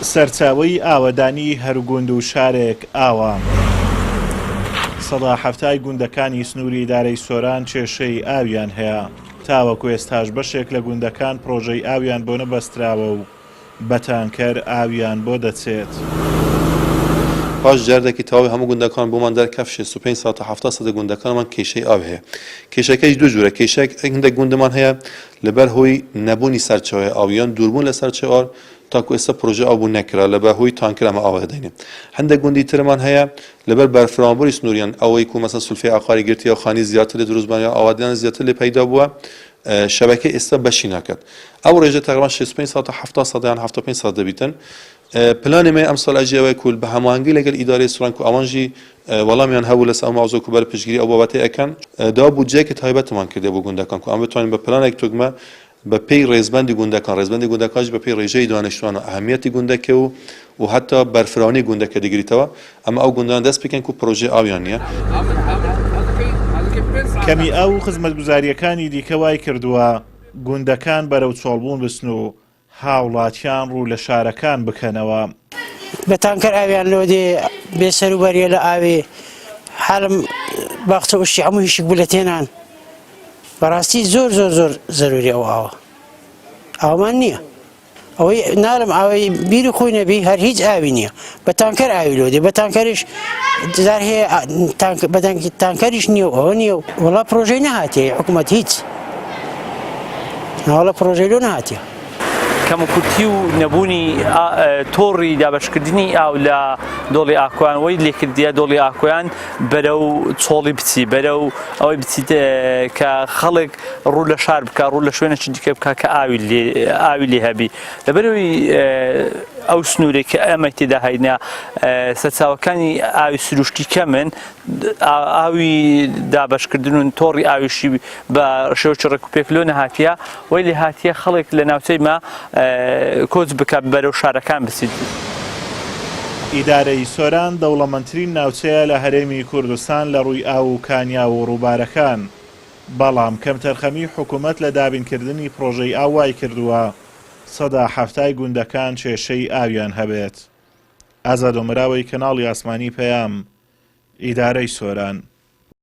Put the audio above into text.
سەرچاوەی ئاوەدانی هەرگوند و شارێک ئاوە. سەدا هەفتای گوندەکانی سنووری ئیدارەی سۆران کێشەی ئاویان هەیە. تاوەکو ئێستاش بەشێک لە گوندەکان پرۆژەی ئاویان بۆ نەبەستراوە و بە تانکەر ئاویان بۆ دەچێت. پاش جاردێکی تەواوی هەموو گوندەکان بۆمان دەرکەف 65 ساعت 70 سەد گوندەکانمان کێشەی ئاو هەیە. کێشەکەیش دوو جوورە. کێشەیەک هەندێک گوندمان هەیە لەبەر هۆی نەبوونی سەرچاوەی ئاویان دووربوون لە سەرچاوە تاکو ئێستا پرۆژە ئاو بوون نەکرا لەبەر هۆی تانکر ئەمە ئاو هەدەینێ. هەندێک گوندی ترمان هەیە لەبەر بەرفراوانبووری سنووریان ئەوەی کو مەسەڵەن سولفەی ئاقاری گرتی و خانی زیاتر لە دروستبوونی ئاوادیان زیاتر لێ پەیدا بووە. شەبەکە ئێستا بەشی ناکات. ئەو ڕێژە تقریبا 65 ساعت 70 سەد یان 75 ساعت دەبیتن. پلانی ما ئەم ساڵ ئەجیەوەی کول بە هەماهەنگی لەگەڵ ئیدارەی سۆران و ئەوانژی وەڵامیان هەبوو لەسەر ئەو ماوزوو و بەر پشتگیری ئەو بابەتەی ئەکەن داوا بودجەیەکی تایبەتمان کردێ بۆ گوندەکان و ئەم بتوانین بە پلانێک توگمە بە پێی ڕێزبەندی گوندەکان ڕێزبەندی گوندەکانش بە پێی ڕێژەی دانیشتوان و ئەهەمیەتی گوندەکە و حتا بەرفراوانی گوندەکە دەگریتەوە ئەمە ئەو گوندان دەست بکەن و پرۆژێ ئاویان نییە. کەمی ئاو خزمەتگوزاریەکانی دیکە وای کردووە گوندەکان بەرەو چۆڵبوون بچن و هاوڵاتیان ڕوو لە شارەکان بکەنەوە. بە تانکەر ئاویان لۆ دێ بێسەروبەریە لە ئاوێ حالم باخچە وشتی هەموو هیچ بوو لە تێنان بەڕاستی زۆر زۆر زۆر زەروری ئەو ئاوە ئاومان نییە ئەوەی نارم ئاوەی بیری خۆی نەبی هەر هیچ ئاوی نییە بە تانکەر ئاوی لۆ دێ بە تانکەریش دار هەیە تانکەریش نییە و ئەوە نییە و وەڵا پرۆژەی نەهاتێ حکوومەت هیچ ناوەڵە پرۆژەی لۆ نەهاتێ. کەمکورتی و نەبوونی تۆڕی دابەشکردنی ئاو لە دۆڵی ئاکۆیان وەی لێکردیە دۆڵی ئاکۆیان بەرەو چۆڵی بچی بەرەو ئەوەی بچیت کە خەڵک ڕوو لە شار بکە ڕوو لە شوێنە دیکە بکە کە ئاوی لێ هەبی لەبەرەوەی ئەو سنوورێک کە ئەمە تێدا هەینە سەرچاوەکانی ئاوی سروشتی کەمن ئاوی دابەشکردن و تۆڕی ئاویشی بە شێوەی ڕێکوپێکلۆ نەهاتیە وەی لێ هاتیە خەڵک لە ناوچەی ما کۆچ بکات بەرەو شارەکان بچیت. ئیدارەی سۆران دەوڵەمەندترین ناوچەیە لە هەرێمی کوردستان لە ڕووی ئاو و کانیا و ڕووبارەکان بەڵام کەم تەرخەمی حکوومەت لە دابینکردنی پرۆژەی ئاو وای کردووە سەدا هەفتای گوندەکان کێشەی ئاویان هەبێت. ئازاد و مراوی کەناڵی ئاسمانی پەیام ئیدارەی سۆران.